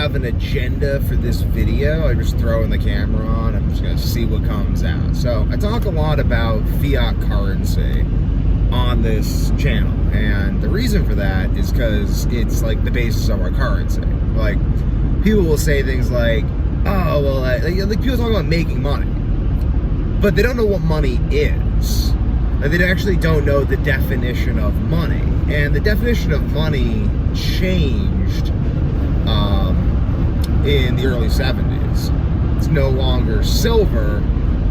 have an agenda for this video. I just throw in the camera on. I'm just going to see what comes out. So I talk a lot about fiat currency on this channel. And the reason for that is because it's like the basis of our currency. Like, people will say things like, oh, well, like people talk about making money, but they don't know what money is. They actually don't know the definition of money. And the definition of money changed in the early 70s. It's no longer silver,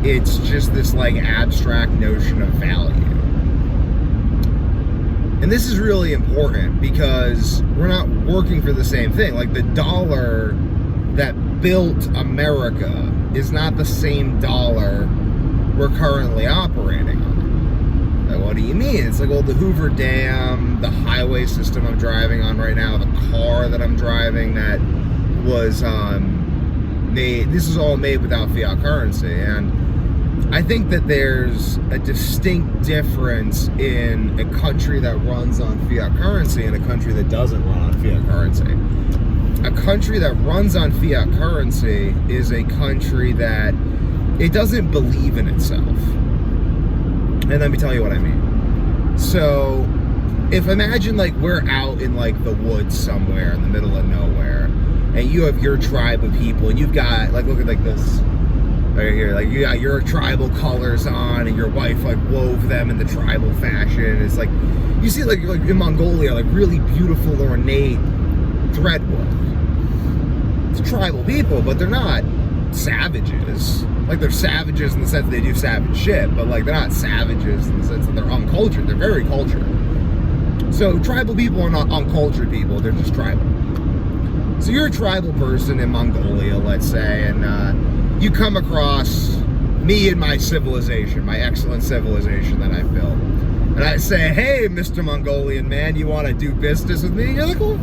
it's just this like abstract notion of value. And this is really important because we're not working for the same thing. Like, the dollar that built America is not the same dollar we're currently operating on. Like, what do you mean? It's like, well, the Hoover Dam, the highway system I'm driving on right now, the car that I'm driving that was made, this is all made without fiat currency. And I think that there's a distinct difference in a country that runs on fiat currency and a country that doesn't run on fiat currency. A country that runs on fiat currency is a country that it doesn't believe in itself. And let me tell you what I mean. So, if imagine like we're out in like the woods somewhere in the middle of nowhere, and you have your tribe of people, and you've got, like, look at like this right here, like you got your tribal colors on, and your wife like wove them in the tribal fashion. It's like, you see like in Mongolia, like really beautiful, ornate thread work. It's tribal people, but they're not savages. Like, they're savages in the sense that they do savage shit, but like they're not savages in the sense that they're uncultured. They're very cultured. So tribal people are not uncultured people, they're just tribal. So you're a tribal person in Mongolia, let's say, and you come across me and my civilization, my excellent civilization that I've built. And I say, hey, Mr. Mongolian man, you want to do business with me? And you're like, well,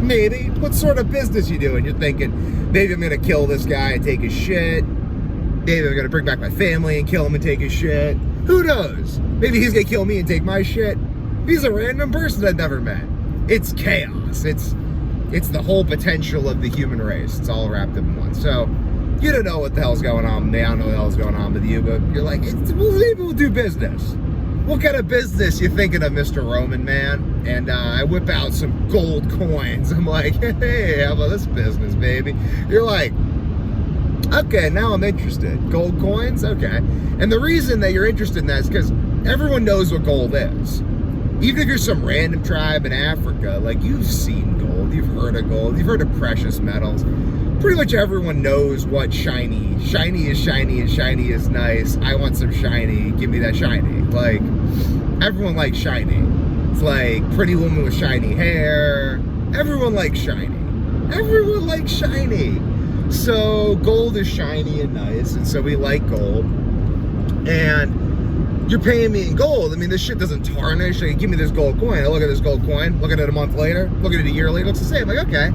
maybe. What sort of business you doing? You're thinking, maybe I'm going to kill this guy and take his shit. Maybe I'm going to bring back my family and kill him and take his shit. Who knows? Maybe he's going to kill me and take my shit. He's a random person I've never met. It's chaos. It's the whole potential of the human race. It's all wrapped up in one. So, you don't know what the hell's going on with me. I don't know what the hell's going on with you, but you're like, well, maybe we'll do business. What kind of business you thinking of, Mr. Roman man? And I whip out some gold coins. I'm like, hey, how about this business, baby? You're like, okay, now I'm interested. Gold coins? Okay. And the reason that you're interested in that is because everyone knows what gold is. Even if you're some random tribe in Africa, like, you've seen gold, you've heard of gold, you've heard of precious metals. Pretty much everyone knows what shiny is shiny and shiny is nice. I want some shiny, give me that shiny. Like, everyone likes shiny. It's like Pretty Woman with shiny hair. Everyone likes shiny. Everyone likes shiny. So gold is shiny and nice, and so we like gold. And you're paying me in gold. I mean, this shit doesn't tarnish. Like, give me this gold coin. I look at this gold coin, look at it a month later, look at it a year later, it's the same. Like, okay,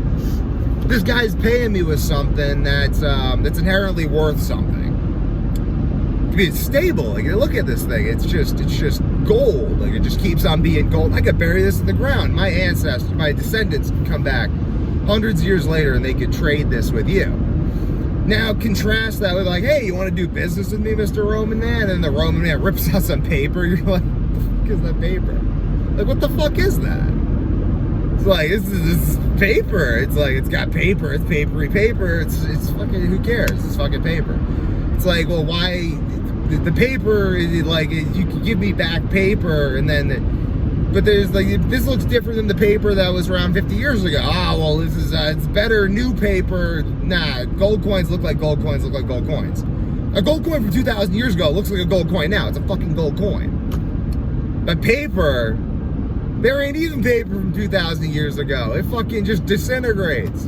this guy's paying me with something that's inherently worth something. I mean, it's stable. Like, look at this thing. It's just gold. Like, it just keeps on being gold. I could bury this in the ground. My ancestors, my descendants can come back hundreds of years later and they could trade this with you. Now, contrast that with like, hey, you want to do business with me, Mr. Roman man? And the Roman man rips out some paper. You're like, what the fuck is that paper? Like, what the fuck is that? It's like, this is paper. It's like, it's got paper. It's papery paper. It's fucking, who cares? It's fucking paper. It's like, well, why? The paper is like, you can give me back paper, and then but there's like, this looks different than the paper that was around 50 years ago. Ah, well, this is it's better new paper. Nah, gold coins look like gold coins look like gold coins. A gold coin from 2,000 years ago looks like a gold coin now. It's a fucking gold coin. But paper, there ain't even paper from 2,000 years ago. It fucking just disintegrates.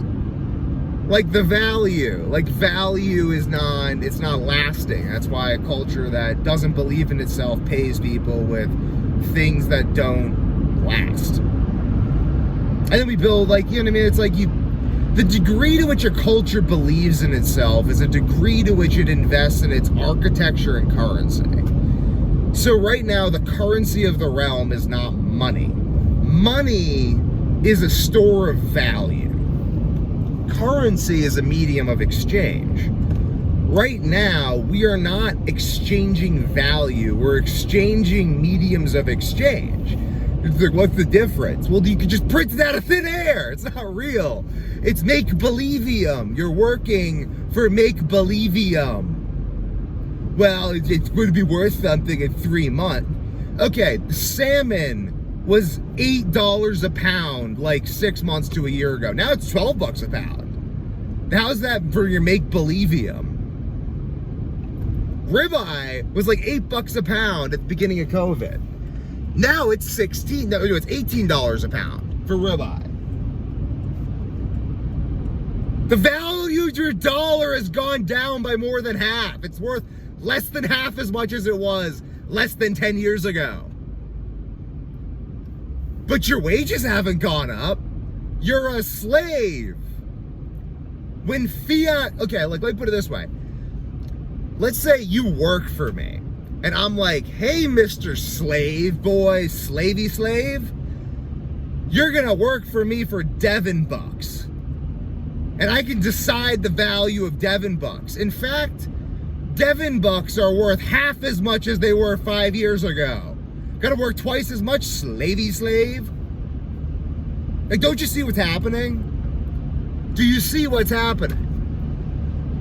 Like, the value. Like, value is it's not lasting. That's why a culture that doesn't believe in itself pays people with things that don't last. And then we build, like, you know what I mean? It's like, the degree to which a culture believes in itself is a degree to which it invests in its architecture and currency. So right now, the currency of the realm is not money. Money is a store of value. Currency currency is a medium of exchange. Right now, we are not exchanging value. We're exchanging mediums of exchange. It's like, what's the difference? Well, you can just print it out of thin air. It's not real. It's make-believium. You're working for make-believium. Well, it's going to be worth something in 3 months. Okay, salmon was $8 a pound like 6 months to a year ago. Now it's $12 a pound. How's that for your make-believium? Ribeye was like $8 a pound at the beginning of COVID. Now it's it's $18 a pound for ribeye. The value of your dollar has gone down by more than half. It's worth less than half as much as it was less than 10 years ago. But your wages haven't gone up. You're a slave. When Fiat, okay, like, let me put it this way. Let's say you work for me, and I'm like, hey, Mr. Slave Boy, slavey slave, you're gonna work for me for Devon bucks. And I can decide the value of Devon bucks. In fact, Devon bucks are worth half as much as they were 5 years ago. Gotta work twice as much, slavey slave. Like, don't you see what's happening? Do you see what's happening?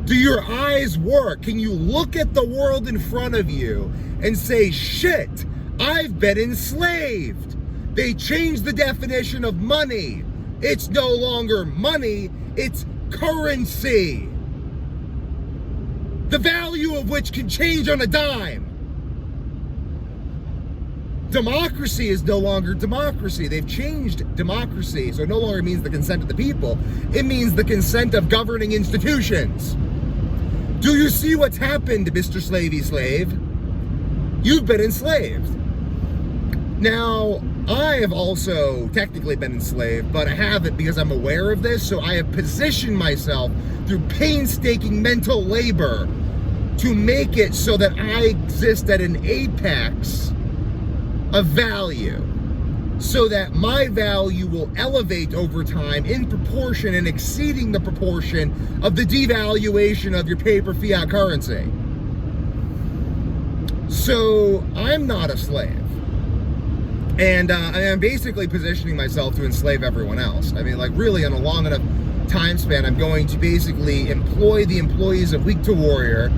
Do your eyes work? Can you look at the world in front of you and say, shit, I've been enslaved? They changed the definition of money. It's no longer money, it's currency. The value of which can change on a dime. Democracy is no longer democracy. They've changed democracy, so it no longer means the consent of the people. It means the consent of governing institutions. Do you see what's happened, Mr. Slavey Slave? You've been enslaved. Now, I have also technically been enslaved, but I haven't because I'm aware of this, so I have positioned myself through painstaking mental labor to make it so that I exist at an apex of value, so that my value will elevate over time in proportion and exceeding the proportion of the devaluation of your paper fiat currency. So I'm not a slave. And I'm basically positioning myself to enslave everyone else. I mean, like, really, on a long enough time span, I'm going to basically employ the employees of Week to Warrior.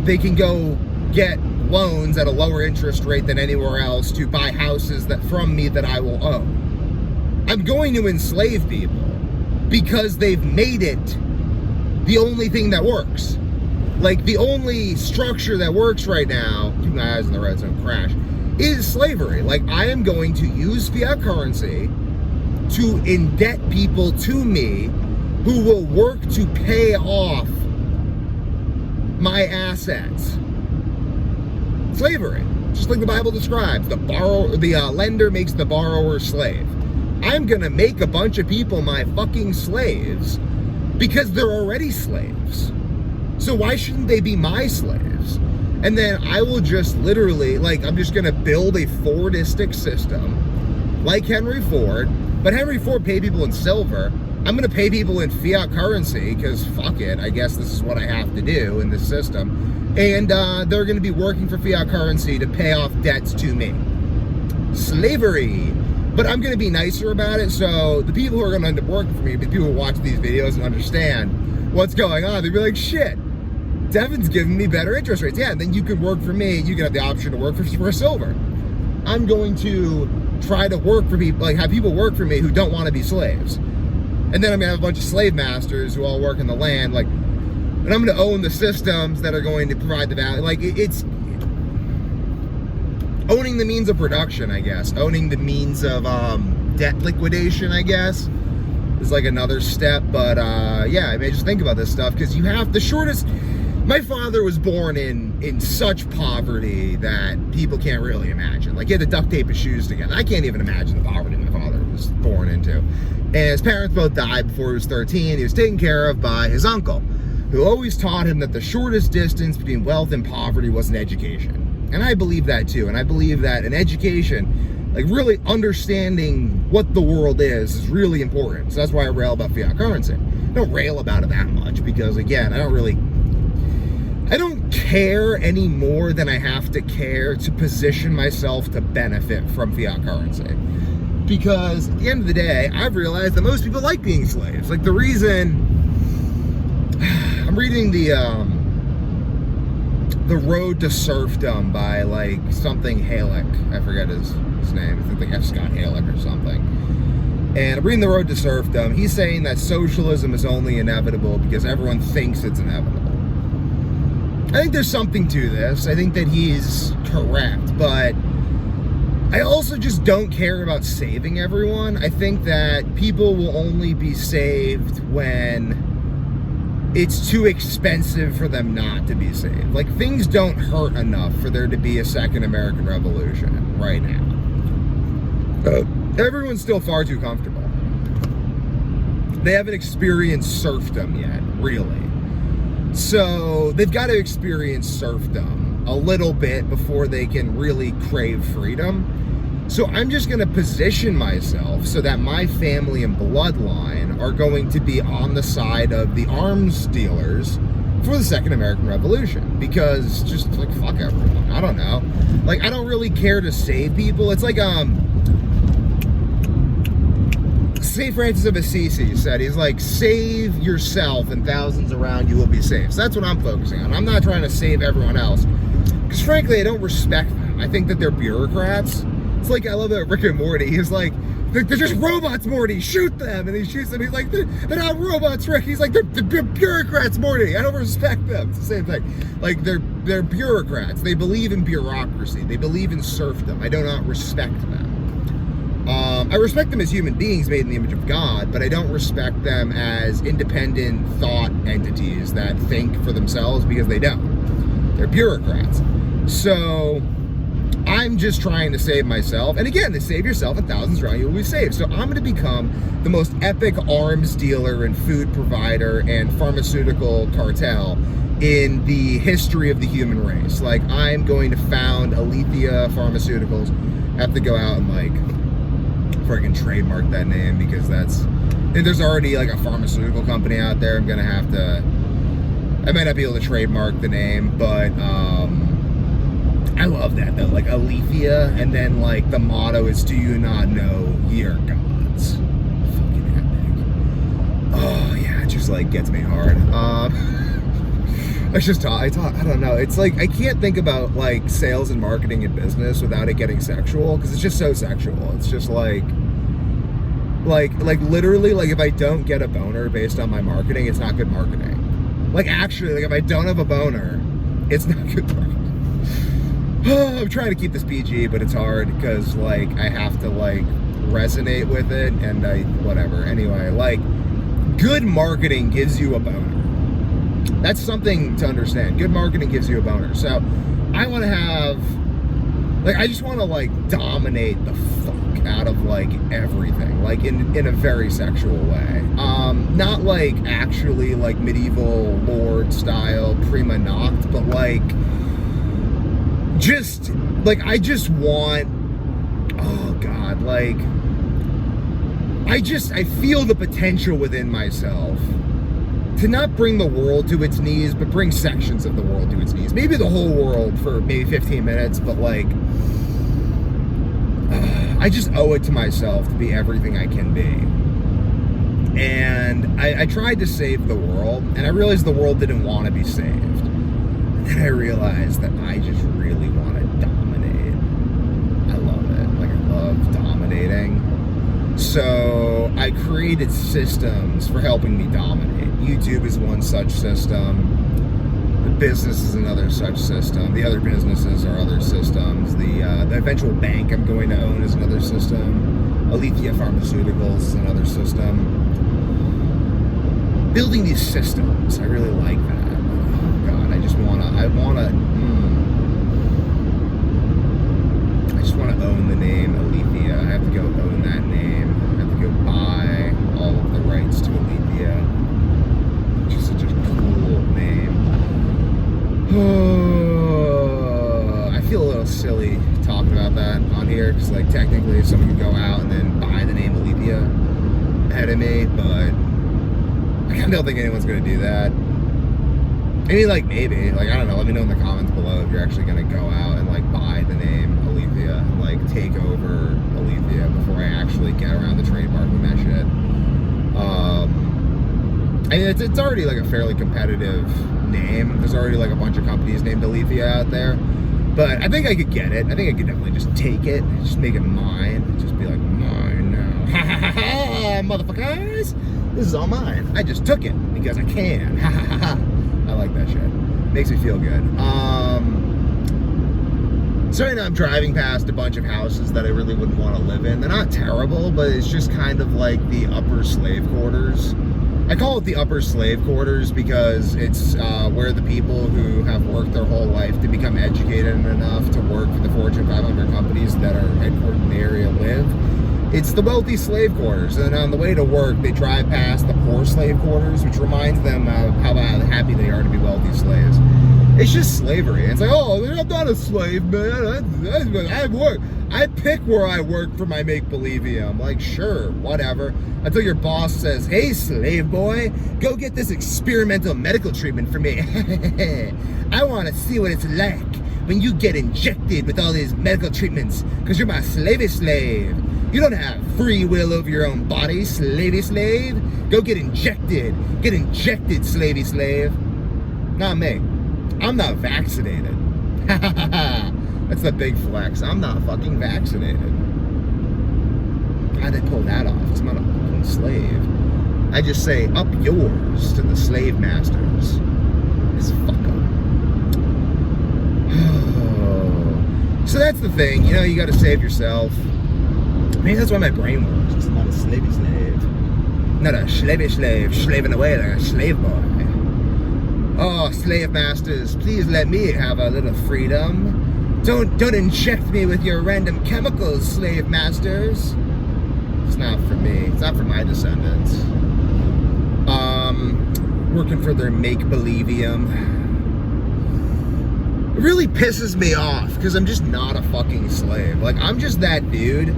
They can go get loans at a lower interest rate than anywhere else to buy houses from me that I will own. I'm going to enslave people because they've made it the only thing that works. Like, the only structure that works right now, keep my eyes on the red zone, crash, is slavery. Like, I am going to use fiat currency to indebt people to me who will work to pay off my assets. Slavery, just like the Bible describes. The lender makes the borrower slave. I'm gonna make a bunch of people my fucking slaves because they're already slaves. So why shouldn't they be my slaves? And then I will just literally, like, I'm just gonna build a Fordistic system like Henry Ford, but Henry Ford paid people in silver. I'm gonna pay people in fiat currency because fuck it, I guess this is what I have to do in this system. And they're going to be working for fiat currency to pay off debts to me. Slavery. But I'm going to be nicer about it, so the people who are going to end up working for me, the people who watch these videos and understand what's going on, they'll be like, shit, Devon's giving me better interest rates. Yeah, and then you can work for me. You can have the option to work for silver. I'm going to try to work for people, like have people work for me who don't want to be slaves. And then I'm going to have a bunch of slave masters who all work in the land, like, and I'm going to own the systems that are going to provide the value. Like, it's owning the means of production, I guess. Owning the means of debt liquidation, I guess, is like another step. But yeah, I mean, just think about this stuff because you have the shortest. My father was born in such poverty that people can't really imagine. Like, he had to duct tape his shoes together. I can't even imagine the poverty my father was born into. And his parents both died before he was 13. He was taken care of by his uncle, who always taught him that the shortest distance between wealth and poverty was an education. And I believe that too. And I believe that an education Like, really understanding what the world is really important. So that's why I rail about fiat currency. I don't rail about it that much because, again, I don't care any more than I have to care to position myself to benefit from fiat currency. Because at the end of the day, I've realized that most people like being slaves. Like, the reason I'm reading the Road to Serfdom by like something Halleck. I forget his name. I think F. Scott Halleck or something. And I'm reading The Road to Serfdom. He's saying that socialism is only inevitable because everyone thinks it's inevitable. I think there's something to this. I think that he's correct, but I also just don't care about saving everyone. I think that people will only be saved when it's too expensive for them not to be saved. Like, things don't hurt enough for there to be a second American Revolution right now. Everyone's still far too comfortable. They haven't experienced serfdom yet, really. So they've got to experience serfdom a little bit before they can really crave freedom. So I'm just going to position myself so that my family and bloodline are going to be on the side of the arms dealers for the Second American Revolution. Because just like, fuck everyone. I don't know. Like, I don't really care to save people. It's like, St. Francis of Assisi said, he's like, save yourself and thousands around you will be saved. So that's what I'm focusing on. I'm not trying to save everyone else. Because frankly, I don't respect them. I think that they're bureaucrats. It's like, I love that Rick and Morty. He's like, they're just robots, Morty. Shoot them. And he shoots them. He's like, they're not robots, Rick. He's like, they're bureaucrats, Morty. I don't respect them. It's the same thing. Like, they're bureaucrats. They believe in bureaucracy. They believe in serfdom. I do not respect them. I respect them as human beings made in the image of God, but I don't respect them as independent thought entities that think for themselves, because they don't. They're bureaucrats. So I'm just trying to save myself. And again, to save yourself and thousands around you will be saved. So I'm going to become the most epic arms dealer and food provider and pharmaceutical cartel in the history of the human race. Like, I'm going to found Alethea Pharmaceuticals. I have to go out and like freaking trademark that name, because there's already like a pharmaceutical company out there. I'm gonna have to, I might not be able to trademark the name, but I love that though, like Alethea, and then like the motto is, do you not know ye are gods? Fucking epic. Oh yeah, it just like gets me hard. I don't know. It's like, I can't think about like sales and marketing and business without it getting sexual, because it's just so sexual. It's just like literally, like, if I don't get a boner based on my marketing, it's not good marketing. Like, actually, like, if I don't have a boner, it's not good marketing. Oh, I'm trying to keep this PG, but it's hard because like I have to like resonate with it, and whatever. Anyway, like, good marketing gives you a boner. That's something to understand. Good marketing gives you a boner. So I want to have, like, I just want to like dominate the fuck out of like everything, like in a very sexual way. Not like actually like medieval lord style prima noct, but like just like, I just want, oh God, like I feel the potential within myself to not bring the world to its knees, but bring sections of the world to its knees. Maybe the whole world for maybe 15 minutes, but like, I just owe it to myself to be everything I can be. And I tried to save the world, and I realized the world didn't want to be saved. And then I realized that I just really want to dominate. I love it. Like, I love dominating. So I created systems for helping me dominate. YouTube is one such system. The business is another such system. The other businesses are other systems. The eventual bank I'm going to own is another system. Alethea Pharmaceuticals is another system. Building these systems, I really like that. Oh God, I just want to own the name Alethea. I have to go own that name. I have to go buy all of the rights to Alethea. Which is such a cool name. I feel a little silly talking about that on here, because like technically if someone could go out and then buy the name Alethea ahead of me, but I kind of don't think anyone's going to do that. I mean, like, maybe. Like, I don't know. Let me know in the comments below if you're actually going to go out and, like, buy the name Alethea and, like, take over Alethea before I actually get around the trademarking that shit. I mean, it's already, like, a fairly competitive name. There's already, like, a bunch of companies named Alethea out there. But I think I could get it. I think I could definitely just take it. Just make it mine. Just be like, mine now. Ha ha ha ha, motherfuckers! This is all mine. I just took it because I can. Ha ha ha ha. I like that shit. Makes me feel good. So right now I'm driving past a bunch of houses that I really wouldn't want to live in. They're not terrible, but it's just kind of like the upper slave quarters. I call it the upper slave quarters because it's where the people who have worked their whole life to become educated enough to work for the Fortune 500 companies that are headquartered in the area live. It's the wealthy slave quarters, and on the way to work, they drive past the poor slave quarters, which reminds them of how happy they are to be wealthy slaves. It's just slavery. It's like, oh, I'm not a slave, man. I work. I pick where I work for my make-believe-y. I'm like, sure, whatever. Until your boss says, hey, slave boy, go get this experimental medical treatment for me. I want to see what it's like when you get injected with all these medical treatments because you're my slavey slave. You don't have free will over your own body, slavey slave. Go get injected. Get injected, slavey slave. Not me. I'm not vaccinated. That's the big flex. I'm not fucking vaccinated. How'd they pull that off? Because I'm not a fucking slave. I just say, up yours to the slave masters. This fuck up. So that's the thing. You know, you got to save yourself. Maybe that's why my brain works. It's not a slavey slave. Not a slavey slave, slaving away like a slave boy. Oh, slave masters, please let me have a little freedom. Don't inject me with your random chemicals, slave masters. It's not for me. It's not for my descendants. Working for their make-believe-ium. It really pisses me off because I'm just not a fucking slave. Like, I'm just that dude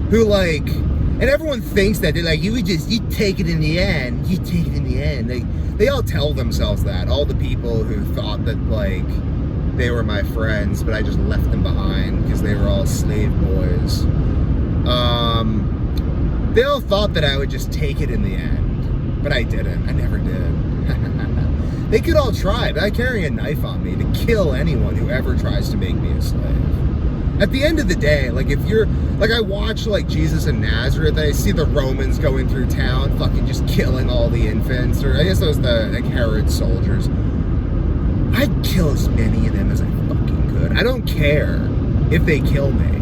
who, like, and everyone thinks that they're like, you take it in the end. You take it in the end. They all tell themselves that. All the people who thought that, like, they were my friends, but I just left them behind because they were all slave boys. They all thought that I would just take it in the end, but I didn't. I never did. They could all try, but I carry a knife on me to kill anyone who ever tries to make me a slave. At the end of the day, like, if you're, like, I watch, like, Jesus in Nazareth, and I see the Romans going through town, fucking just killing all the infants, or I guess those the, like, Herod's soldiers. I'd kill as many of them as I fucking could. I don't care if they kill me.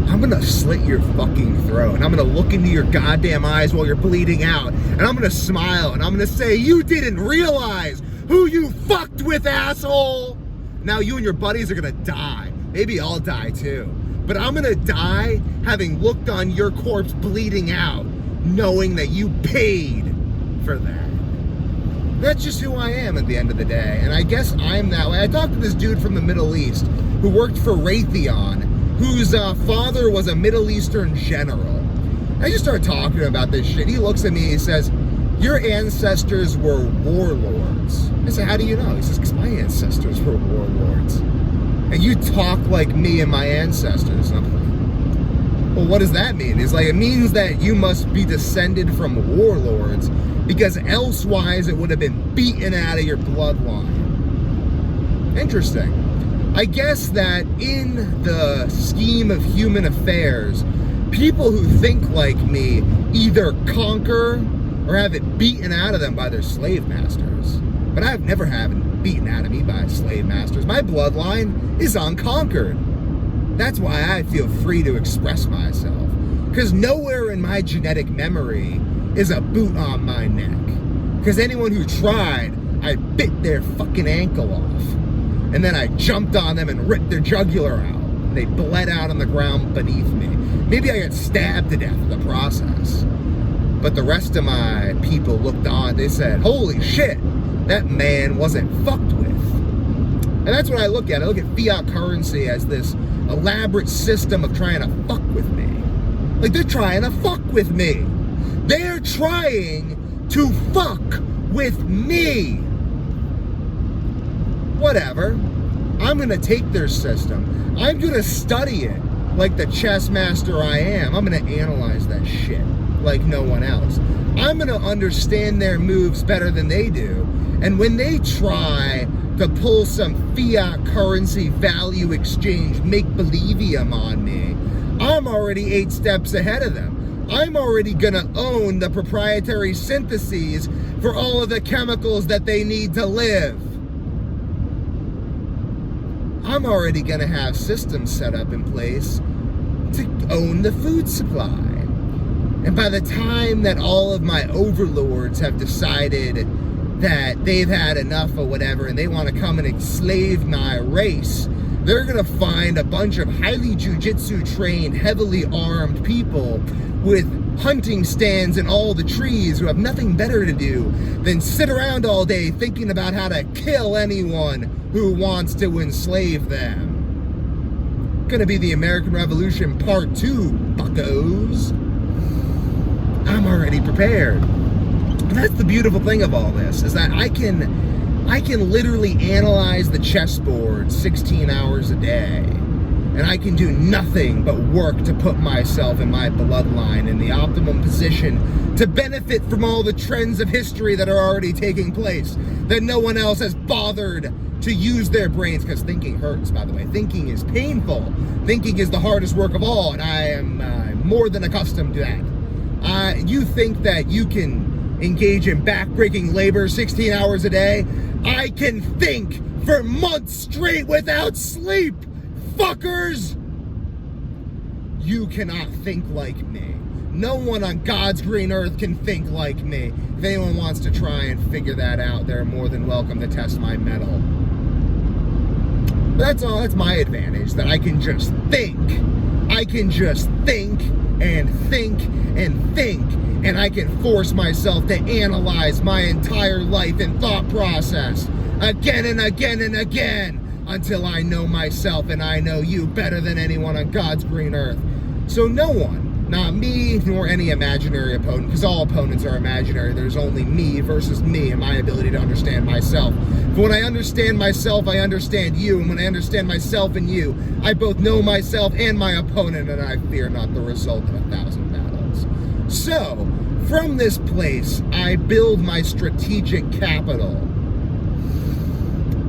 I'm gonna slit your fucking throat, and I'm gonna look into your goddamn eyes while you're bleeding out, and I'm gonna smile, and I'm gonna say, you didn't realize who you fucked with, asshole! Now you and your buddies are gonna die. Maybe I'll die too. But I'm gonna die having looked on your corpse bleeding out, knowing that you paid for that. That's just who I am at the end of the day, and I guess I'm that way. I talked to this dude from the Middle East who worked for Raytheon, whose father was a Middle Eastern general. I just started talking to him about this shit. He looks at me, he says, your ancestors were warlords. I said, how do you know? He says, because my ancestors were warlords. And you talk like me and my ancestors. And I'm like, well, what does that mean? He's like, it means that you must be descended from warlords because elsewise it would have been beaten out of your bloodline. Interesting. I guess that in the scheme of human affairs, people who think like me either conquer or have it beaten out of them by their slave masters. But I've never had it beaten out of me by slave masters. My bloodline is unconquered. That's why I feel free to express myself. Because nowhere in my genetic memory is a boot on my neck. Because anyone who tried, I bit their fucking ankle off. And then I jumped on them and ripped their jugular out. And they bled out on the ground beneath me. Maybe I got stabbed to death in the process. But the rest of my people looked on. They said, holy shit, that man wasn't fucked with. And that's what I look at. I look at fiat currency as this elaborate system of trying to fuck with me. Like, they're trying to fuck with me. They're trying to fuck with me. Whatever. I'm going to take their system. I'm going to study it like the chess master I am. I'm going to analyze that shit like no one else. I'm going to understand their moves better than they do. And when they try to pull some fiat currency value exchange make-believium on me, I'm already 8 steps ahead of them. I'm already going to own the proprietary syntheses for all of the chemicals that they need to live. I'm already going to have systems set up in place to own the food supply. And by the time that all of my overlords have decided that they've had enough or whatever and they want to come and enslave my race, they're going to find a bunch of highly jujitsu trained, heavily armed people with hunting stands in all the trees who have nothing better to do than sit around all day thinking about how to kill anyone who wants to enslave them. Gonna be the American Revolution Part 2, buckos. I'm already prepared. And that's the beautiful thing of all this, is that I can literally analyze the chessboard 16 hours a day. And I can do nothing but work to put myself and my bloodline in the optimum position to benefit from all the trends of history that are already taking place, that no one else has bothered to use their brains, because thinking hurts, by the way. Thinking is painful. Thinking is the hardest work of all, and I am more than accustomed to that. You think that you can engage in back-breaking labor 16 hours a day? I can think for months straight without sleep, fuckers! You cannot think like me. No one on God's green earth can think like me. If anyone wants to try and figure that out, they're more than welcome to test my mettle. But that's all. That's my advantage, that I can just think. I can just think and think and think, and I can force myself to analyze my entire life and thought process again and again and again until I know myself and I know you better than anyone on God's green earth. So no one, not me nor any imaginary opponent, because all opponents are imaginary. There's only me versus me and my ability to understand myself. But when I understand myself, I understand you. And when I understand myself and you, I both know myself and my opponent, and I fear not the result of 1,000 battles. So, from this place, I build my strategic capital.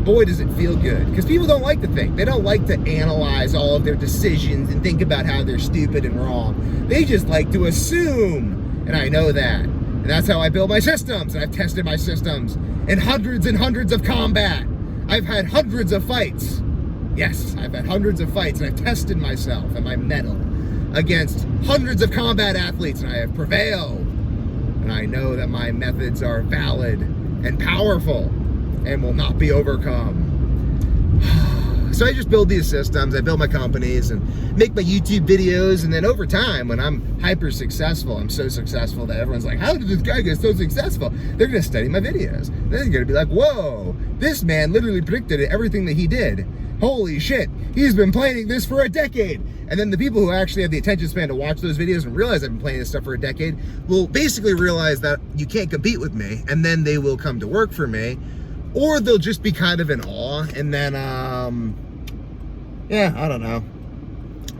Boy, does it feel good. Because people don't like to think. They don't like to analyze all of their decisions and think about how they're stupid and wrong. They just like to assume. And I know that. And that's how I build my systems. And I've tested my systems in hundreds and hundreds of combat. I've had hundreds of fights. Yes, I've had hundreds of fights. And I've tested myself and my mettle against hundreds of combat athletes. And I have prevailed. And I know that my methods are valid and powerful and will not be overcome. So I just build these systems, I build my companies and make my YouTube videos, and then over time, when I'm hyper successful, I'm so successful that everyone's like, how did this guy get so successful? They're gonna study my videos. They're gonna be like, whoa, this man literally predicted everything that he did. Holy shit, he's been planning this for a decade. And then the people who actually have the attention span to watch those videos and realize I've been planning this stuff for a decade will basically realize that you can't compete with me, and then they will come to work for me. Or they'll just be kind of in awe, and then, yeah, I don't know.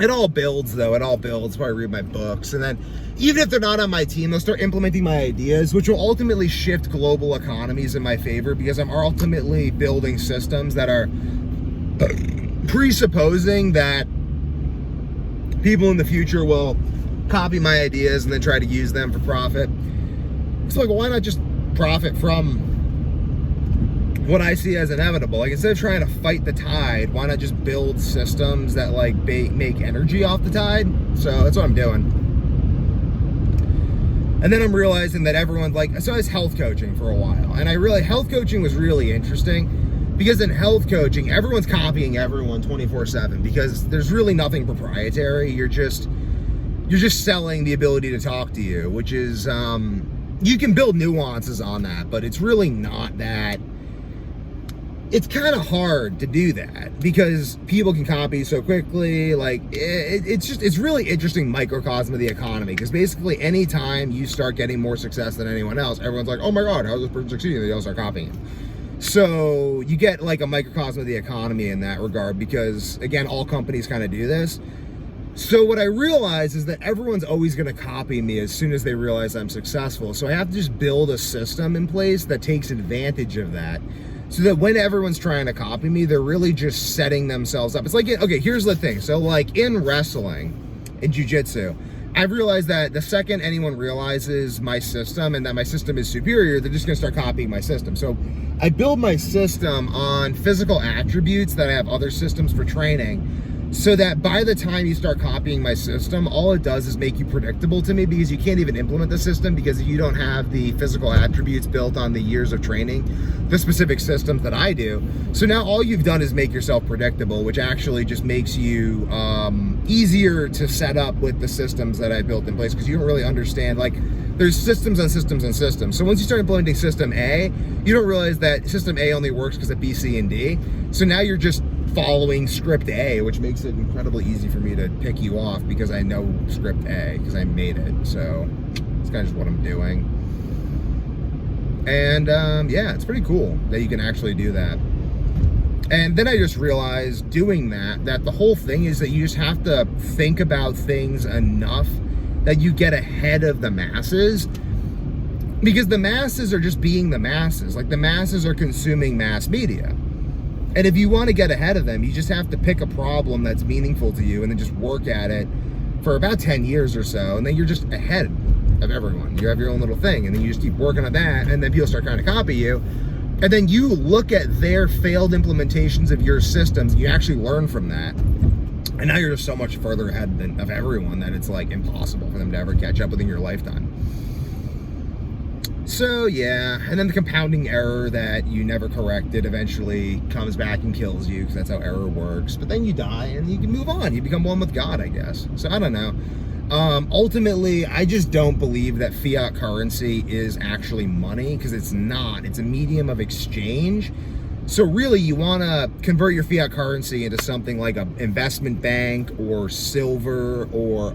It all builds, though. It all builds. Probably read my books. And then, even if they're not on my team, they'll start implementing my ideas, which will ultimately shift global economies in my favor, because I'm ultimately building systems that are presupposing that people in the future will copy my ideas and then try to use them for profit. It's like, well, why not just profit from what I see as inevitable? Like, instead of trying to fight the tide, why not just build systems that like make energy off the tide? So that's what I'm doing. And then I'm realizing that everyone's like, so I was health coaching for a while, and I realized health coaching was really interesting, because in health coaching, everyone's copying everyone 24/7, because there's really nothing proprietary. You're just selling the ability to talk to you, which is, you can build nuances on that, but it's really not that it's kind of hard to do that because people can copy so quickly. Like it's really interesting microcosm of the economy, because basically anytime you start getting more success than anyone else, everyone's like, oh my god, how's this person succeeding? They all start copying it. So you get like a microcosm of the economy in that regard, because again, all companies kind of do this. So what I realize is that everyone's always going to copy me as soon as they realize I'm successful. So I have to just build a system in place that takes advantage of that, so that when everyone's trying to copy me, they're really just setting themselves up. It's like, okay, here's the thing. So like in wrestling, in jiu-jitsu, I've realized that the second anyone realizes my system and that my system is superior, they're just gonna start copying my system. So I build my system on physical attributes that I have other systems for training, so that by the time you start copying my system, all it does is make you predictable to me, because you can't even implement the system because you don't have the physical attributes built on the years of training, the specific systems that I do. So now all you've done is make yourself predictable, which actually just makes you easier to set up with the systems that I built in place, because you don't really understand, like, there's systems on systems on systems. So once you start implementing system A, you don't realize that system A only works because of B, C, and D. So now you're just following script A, which makes it incredibly easy for me to pick you off because I know script A, because I made it. So it's kind of just what I'm doing. And yeah, it's pretty cool that you can actually do that. And then I just realized doing that the whole thing is that you just have to think about things enough that you get ahead of the masses, because the masses are just being the masses. Like, the masses are consuming mass media. And if you want to get ahead of them, you just have to pick a problem that's meaningful to you and then just work at it for about 10 years or so. And then you're just ahead of everyone. You have your own little thing, and then you just keep working on that. And then people start trying to copy you. And then you look at their failed implementations of your systems, and you actually learn from that. And now you're just so much further ahead of everyone that it's like impossible for them to ever catch up within your lifetime. So yeah, and then the compounding error that you never corrected eventually comes back and kills you, because that's how error works. But then you die and you can move on. You become one with God, I guess. So I don't know. Ultimately, I just don't believe that fiat currency is actually money, because it's not. It's a medium of exchange. So really, you want to convert your fiat currency into something like an investment bank or silver or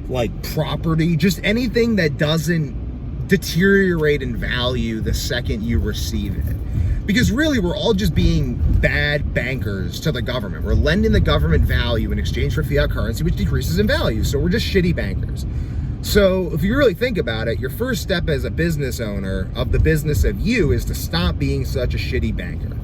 like property, just anything that doesn't deteriorate in value the second you receive it. Because really, we're all just being bad bankers to the government. We're lending the government value in exchange for fiat currency, which decreases in value. So we're just shitty bankers. So if you really think about it, your first step as a business owner of the business of you is to stop being such a shitty banker.